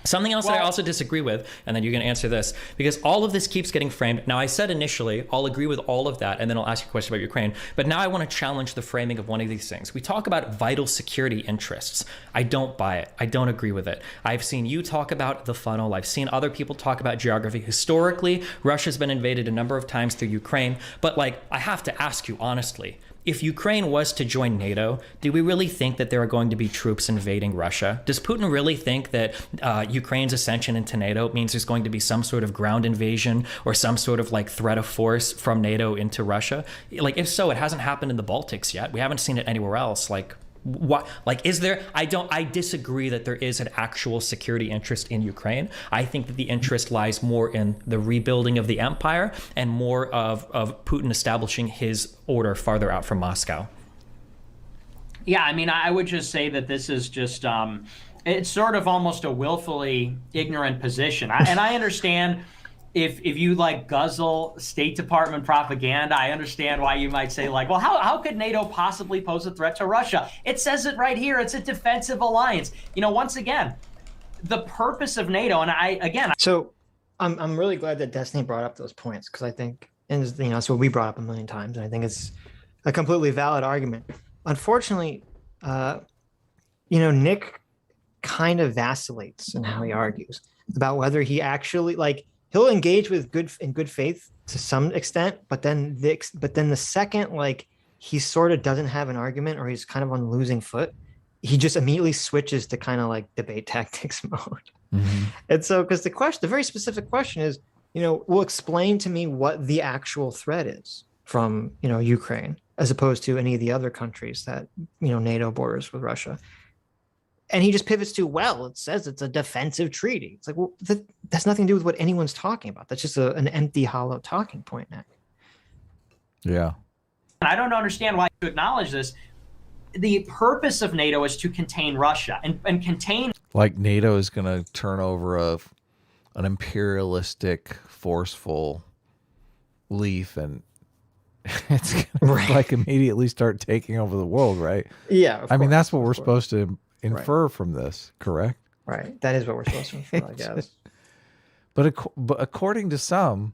Something else that I also disagree with, and then you're going to answer this, because all of this keeps getting framed. Now, I said initially, I'll agree with all of that, and then I'll ask you a question about Ukraine. But now I want to challenge the framing of one of these things. We talk about vital security interests. I don't buy it. I don't agree with it. I've seen you talk about the funnel. I've seen other people talk about geography. Historically, Russia's been invaded a number of times through Ukraine. But like, I have to ask you honestly, if Ukraine was to join NATO, do we really think that there are going to be troops invading Russia? Does Putin really think that Ukraine's ascension into NATO means there's going to be some sort of ground invasion or some sort of like threat of force from NATO into Russia? Like, if so, it hasn't happened in the Baltics yet. We haven't seen it anywhere else. Like, what, like, is there, I disagree that there is an actual security interest in Ukraine. I think that the interest lies more in the rebuilding of the empire and more of Putin establishing his order farther out from Moscow. Yeah, I mean, I would just say that this is just, it's sort of almost a willfully ignorant position. And I understand if you like guzzle State Department propaganda, I understand why you might say like, well, how could NATO possibly pose a threat to Russia? It says it right here. It's a defensive alliance. You know, once again, the purpose of NATO, and So I'm really glad that Destiny brought up those points, because I think, and you know, that's what we brought up a million times, and I think it's a completely valid argument. Unfortunately, you know, Nick kind of vacillates in how he argues about whether he actually like. He'll engage with in good faith to some extent, but then the second like he sort of doesn't have an argument or he's kind of on losing foot, he just immediately switches to kind of like debate tactics mode. Mm-hmm. And so, because the very specific question is, you know, well, explain to me what the actual threat is from, you know, Ukraine, as opposed to any of the other countries that, you know, NATO borders with Russia. And he just pivots to, well, it says it's a defensive treaty. It's like, well, that's nothing to do with what anyone's talking about. That's just an empty, hollow talking point, Nick. Yeah. I don't understand why you acknowledge this. The purpose of NATO is to contain Russia and contain. Like NATO is going to turn over an imperialistic, forceful leaf, and it's going to like immediately start taking over the world, right? Yeah. I mean, that's what we're supposed to infer from this, correct? Right. That is what we're supposed to infer, I guess. But according to some,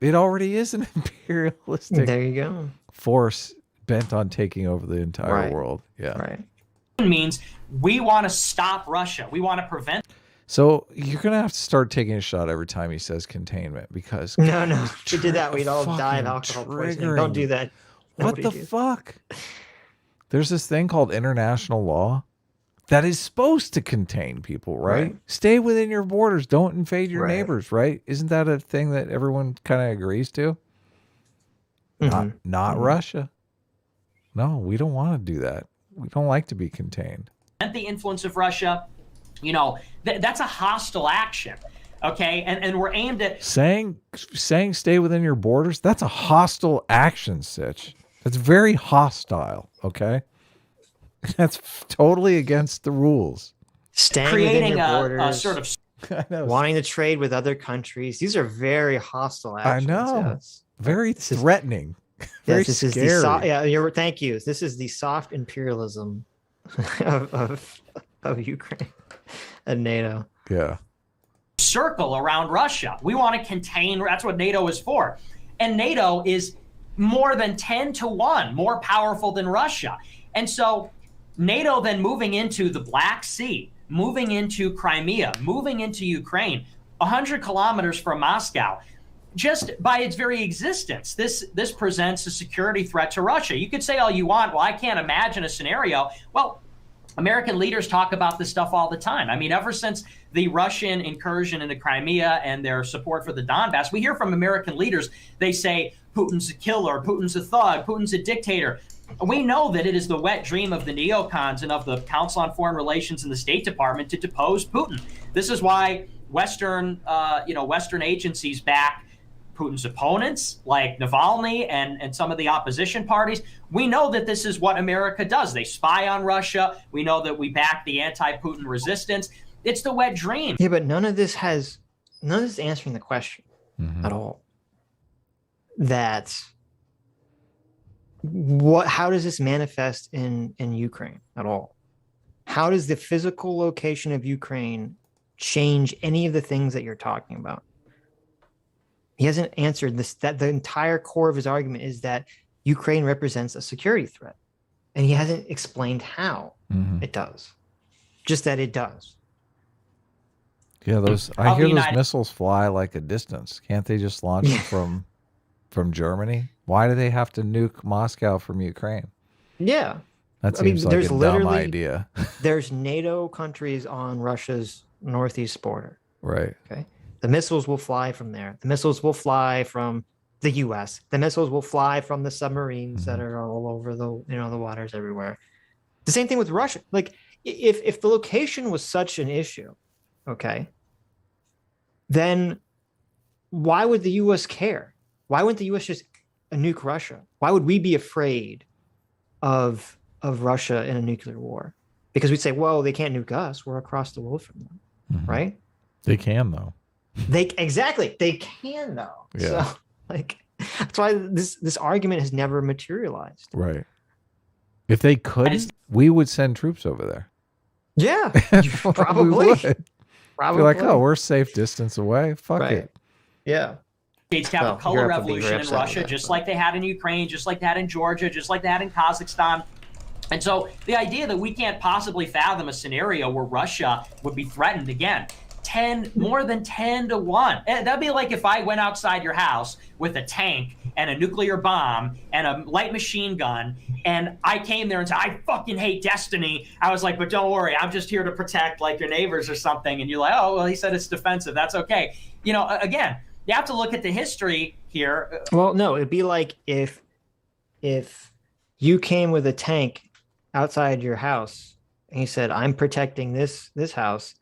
it already is an imperialistic there you go. force bent on taking over the entire world. Yeah. Right. It means we want to stop Russia. We want to prevent. So you're going to have to start taking a shot every time he says containment, because no, if we did that, we'd all die of alcohol poisoning. Don't do that. What the fuck? There's this thing called international law that is supposed to contain people, right? Stay within your borders. Don't invade your neighbors, right? Isn't that a thing that everyone kind of agrees to? Mm-hmm. Not Russia. No, we don't want to do that. We don't like to be contained. And the influence of Russia, you know, that's a hostile action. Okay, and we're aimed at saying stay within your borders. That's a hostile action, Sitch. That's very hostile. Okay. That's totally against the rules. Staying creating within your borders, a sort of wanting to trade with other countries. These are very hostile actions. I know. Yes. Very threatening. Very this scary. Is the thank you. This is the soft imperialism of Ukraine and NATO. Yeah. Circle around Russia. We want to contain. That's what NATO is for. And NATO is more than 10-1 more powerful than Russia. And so NATO then moving into the Black Sea, moving into Crimea, moving into Ukraine, 100 kilometers from Moscow, just by its very existence, this presents a security threat to Russia. You could say all you want, well, I can't imagine a scenario. Well, American leaders talk about this stuff all the time. I mean, ever since the Russian incursion into Crimea and their support for the Donbass, we hear from American leaders, they say, Putin's a killer, Putin's a thug, Putin's a dictator. We know that it is the wet dream of the neocons and of the Council on Foreign Relations and the State Department to depose Putin. This is why Western agencies back Putin's opponents like Navalny and some of the opposition parties. We know that this is what America does. They spy on Russia. We know that we back the anti-Putin resistance. It's the wet dream. Yeah, but none of this is answering the question at all. How does this manifest in Ukraine at all? How does the physical location of Ukraine change any of the things that you're talking about. He hasn't answered this, that the entire core of his argument is that Ukraine represents a security threat. And he hasn't explained how it does. Just that it does. Yeah, I hear those missiles fly like a distance. Can't they just launch them from Germany? Why do they have to nuke Moscow from Ukraine? Yeah. That seems like a dumb idea. There's NATO countries on Russia's northeast border. Right. Okay. The missiles will fly from there. The missiles will fly from the U.S. The missiles will fly from the submarines that are all over the the waters everywhere. The same thing with Russia. Like if the location was such an issue, okay, then why would the U.S. care? Why wouldn't the U.S. just nuke Russia? Why would we be afraid of Russia in a nuclear war? Because we'd say, well, they can't nuke us. We're across the world from them, right? They can though. They can though. Yeah. So that's why this argument has never materialized. Right. If they couldn't, we would send troops over there. Yeah, probably. We would. Probably. Be like, oh, we're a safe distance away. Fuck it. Yeah. States to have a color revolution in Russia, just like they had in Ukraine, just like that in Georgia, just like that in Kazakhstan. And so the idea that we can't possibly fathom a scenario where Russia would be threatened again, more than 10 to 1. That'd be like if I went outside your house with a tank and a nuclear bomb and a light machine gun, and I came there and said, I fucking hate Destiny. I was like, but don't worry, I'm just here to protect like your neighbors or something. And you're like, oh, well, he said it's defensive. That's okay. Again, you have to look at the history here. Well, no, it'd be like if you came with a tank outside your house and you said, I'm protecting this house.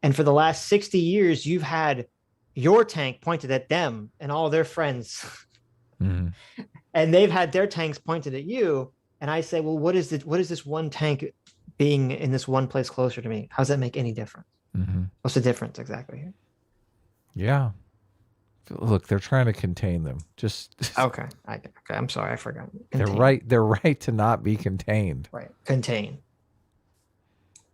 And for the last 60 years, you've had your tank pointed at them and all their friends. And they've had their tanks pointed at you. And I say, well, what is this one tank being in this one place closer to me? How does that make any difference? What's the difference exactly here? Yeah. Look, they're trying to contain them. Just okay. I'm sorry, I forgot. Contain. They're right to not be contained. Right. Contain.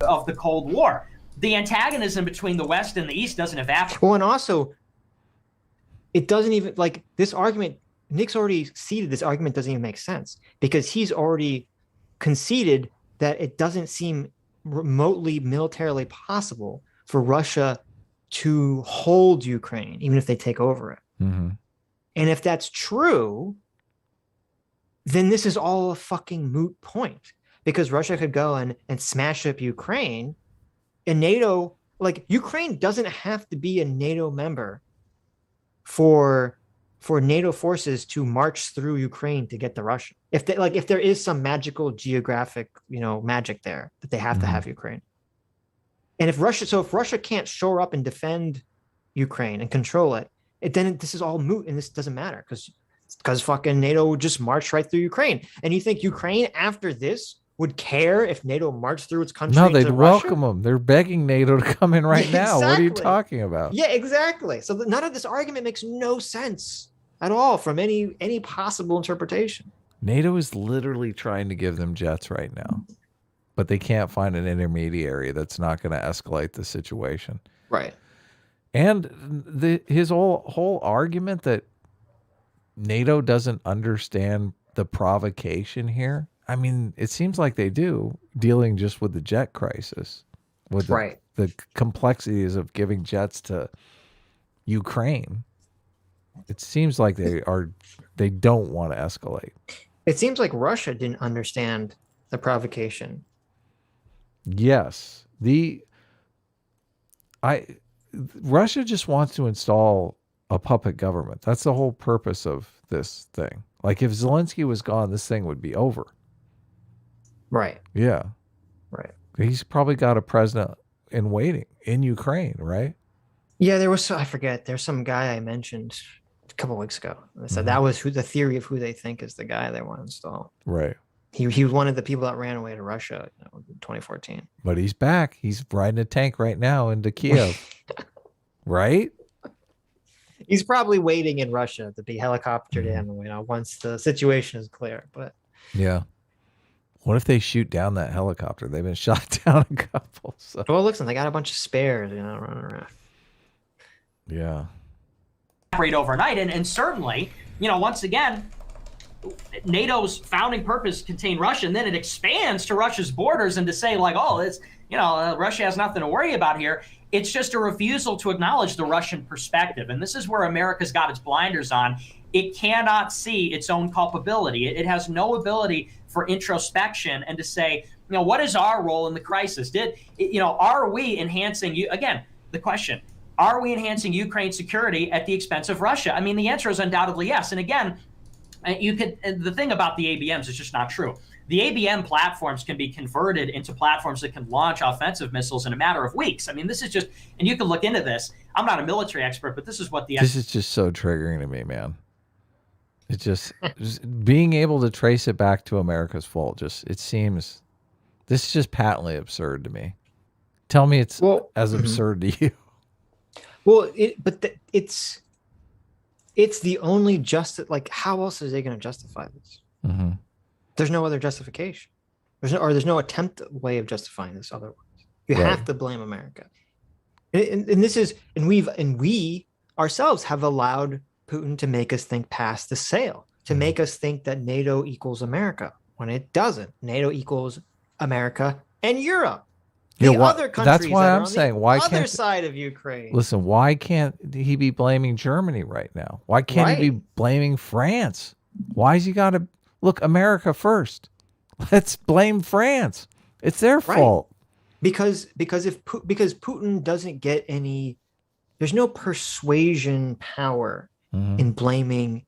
Of the Cold War. The antagonism between the West and the East doesn't evaporate. Well, and also, it doesn't even, like, this argument, Nick's already ceded this argument doesn't even make sense because he's already conceded that it doesn't seem remotely militarily possible for Russia to hold Ukraine, even if they take over it. And if that's true, then this is all a fucking moot point because Russia could go and smash up Ukraine. And NATO, like Ukraine doesn't have to be a NATO member for NATO forces to march through Ukraine to get to Russia. If there is some magical geographic, magic there that they have to have Ukraine. And if Russia can't shore up and defend Ukraine and control it, then this is all moot and this doesn't matter because fucking NATO would just march right through Ukraine. And you think Ukraine after this would care if NATO marched through its country? No, they'd welcome them. They're begging NATO to come in right now. What are you talking about? Yeah, exactly. So none of this argument makes no sense at all from any possible interpretation. NATO is literally trying to give them jets right now, but they can't find an intermediary that's not going to escalate the situation. Right. And his whole argument that NATO doesn't understand the provocation here. I mean, it seems like they do, dealing just with the jet crisis, with the complexities of giving jets to Ukraine. It seems like they don't want to escalate. It seems like Russia didn't understand the provocation. Yes. Russia just wants to install a puppet government. That's the whole purpose of this thing. Like if Zelensky was gone, this thing would be over. Right. Yeah. Right. He's probably got a president in waiting in Ukraine, right? Yeah, I forget. There's some guy I mentioned a couple of weeks ago. I said that was the theory of who they think is the guy they want to install. Right. He was one of the people that ran away to Russia in 2014. But he's back. He's riding a tank right now into Kiev. Right? He's probably waiting in Russia to be helicoptered in, once the situation is clear. But yeah. What if they shoot down that helicopter? They've been shot down a couple. So. Well, looks like they got a bunch of spares, running around. Yeah. Overnight. And certainly, once again, NATO's founding purpose contained Russia, and then it expands to Russia's borders, and to say like, oh, it's, Russia has nothing to worry about here. It's just a refusal to acknowledge the Russian perspective. And this is where America's got its blinders on. It cannot see its own culpability. It has no ability for introspection and to say, what is our role in the crisis? Are we enhancing again, the question, are we enhancing Ukraine's security at the expense of Russia? I mean, the answer is undoubtedly yes. And again, the thing about the ABMs is just not true. The ABM platforms can be converted into platforms that can launch offensive missiles in a matter of weeks. I mean, this is just, and you can look into this. I'm not a military expert, but this is what this is just so triggering to me, man. It's just being able to trace it back to America's fault. It seems, this is just patently absurd to me. Tell me it's as absurd to you. Well, it's the only justice. Like, how else are they going to justify this? Mm-hmm. There's no other justification. There's no attempt way of justifying this otherwise. You have to blame America. And we ourselves have allowed Putin to make us think past the sale, to make us think that NATO equals America when it doesn't. NATO equals America and Europe. Other countries that's why that I'm saying, why other can't side of Ukraine? Listen, why can't he be blaming Germany right now? Why can't he be blaming France? Why has he got to look America first? Let's blame France. It's their fault. Because Putin doesn't get any. There's no persuasion power in blaming,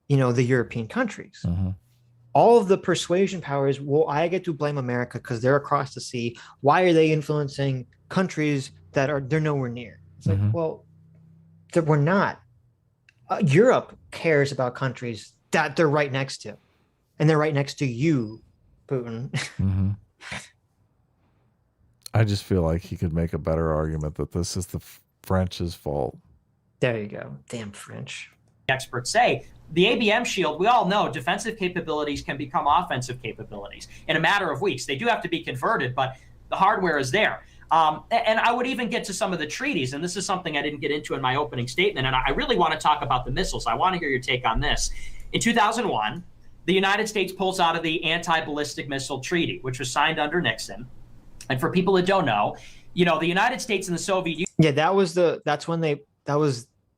the European countries. Mm-hmm. All of the persuasion power is, well, I get to blame America because they're across the sea. Why are they influencing countries they're nowhere near? It's like, well, we're not. Europe cares about countries that they're right next to, and they're right next to you, Putin. Mm-hmm. I just feel like he could make a better argument that this is the French's fault. There you go. Damn French. Experts say the ABM shield, we all know defensive capabilities can become offensive capabilities in a matter of weeks. They do have to be converted, but the hardware is there. And I would even get to some of the treaties, and this is something I didn't get into in my opening statement, and I really want to talk about the missiles. I want to hear your take on this. In 2001, the United States pulls out of the Anti-Ballistic Missile Treaty, which was signed under Nixon. And for people that don't know, the United States and the Soviet Union. Yeah, that was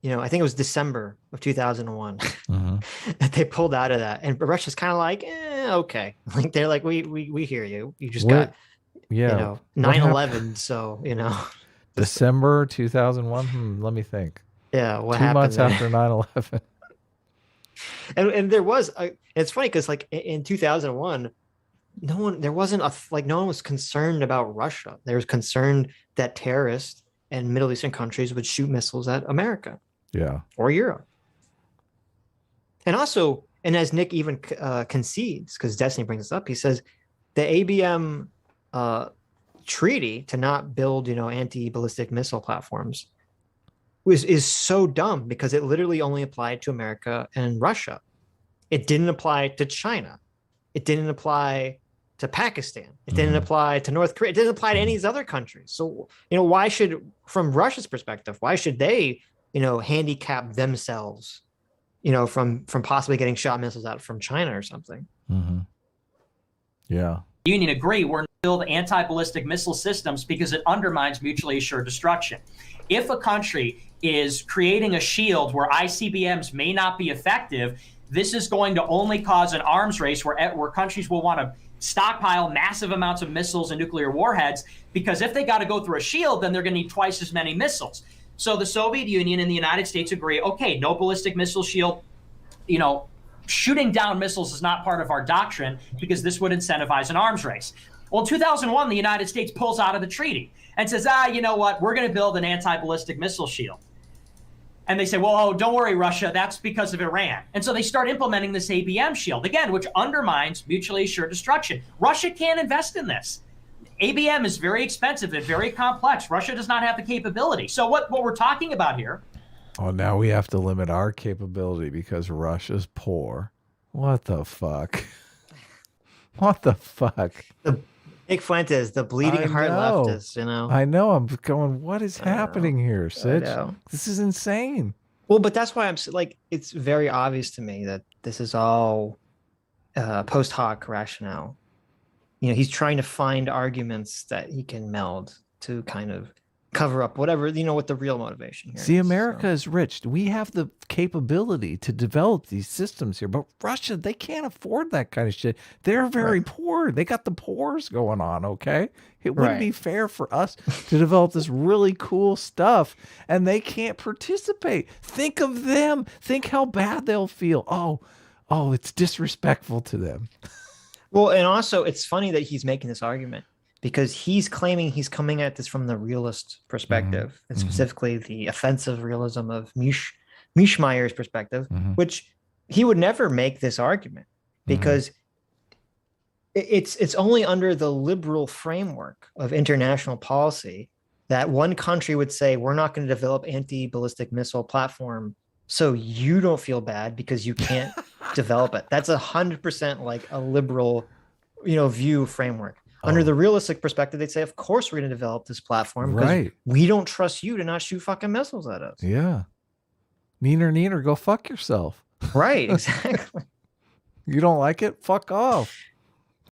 I think it was December of 2001 that they pulled out of that. And Russia's kind of like, okay. Like, they're like, we hear you. You just got, 9/11. So, December 2001. Let me think. Yeah. What 2 happened months there? after 9/11. And there was, it's funny because like in 2001, no one was concerned about Russia. There was concerned that terrorists and Middle Eastern countries would shoot missiles at America. Yeah. Or Europe. And also, and as Nick even concedes, because Destiny brings this up, he says the ABM treaty to not build, anti-ballistic missile platforms is so dumb because it literally only applied to America and Russia. It didn't apply to China. It didn't apply to Pakistan. It didn't apply to North Korea. It didn't apply to any of these other countries. So, why should, from Russia's perspective, why should they, handicap themselves, from possibly getting shot missiles out from China or something? Mm-hmm. Yeah. Union agree we're going to build anti-ballistic missile systems because it undermines mutually assured destruction. If a country is creating a shield where ICBMs may not be effective, this is going to only cause an arms race where countries will want to stockpile massive amounts of missiles and nuclear warheads, because if they got to go through a shield, then they're going to need twice as many missiles. So the Soviet Union and the United States agree, okay, no ballistic missile shield, shooting down missiles is not part of our doctrine because this would incentivize an arms race. Well, in 2001, the United States pulls out of the treaty and says, you know what, we're going to build an anti-ballistic missile shield. And they say, well, don't worry, Russia, that's because of Iran. And so they start implementing this ABM shield, again, which undermines mutually assured destruction. Russia can't invest in this. ABM is very expensive and very complex. Russia does not have the capability. So what we're talking about here. Oh, now we have to limit our capability because Russia's poor. What the fuck? What the fuck? The Nick Fuentes, the bleeding I heart know. leftist, you know. I know. I'm going, what is happening here, Sitch? know. This is insane. Well, but that's why like, it's very obvious to me that this is all post hoc rationale. You know, he's trying to find arguments that he can meld to kind of cover up whatever, you know, what the real motivation here See, is. America is rich. We have the capability to develop these systems here, but Russia, they can't afford that kind of shit. They're very poor. They got the pores going on, okay? It wouldn't be fair for us to develop this really cool stuff, and they can't participate. Think of them. Think how bad they'll feel. Oh, it's disrespectful to them. Well, and also it's funny that he's making this argument because he's claiming he's coming at this from the realist perspective, and specifically the offensive realism of Mishmeyer's perspective, which he would never make this argument because it's only under the liberal framework of international policy that one country would say, we're not going to develop anti-ballistic missile platform so you don't feel bad because you can't develop it. That's 100% like a liberal, you know, view framework. Under the realistic perspective, they'd say, of course we're going to develop this platform because we don't trust you to not shoot fucking missiles at us. Yeah. Neener, go fuck yourself. Right, exactly. You don't like it? Fuck off.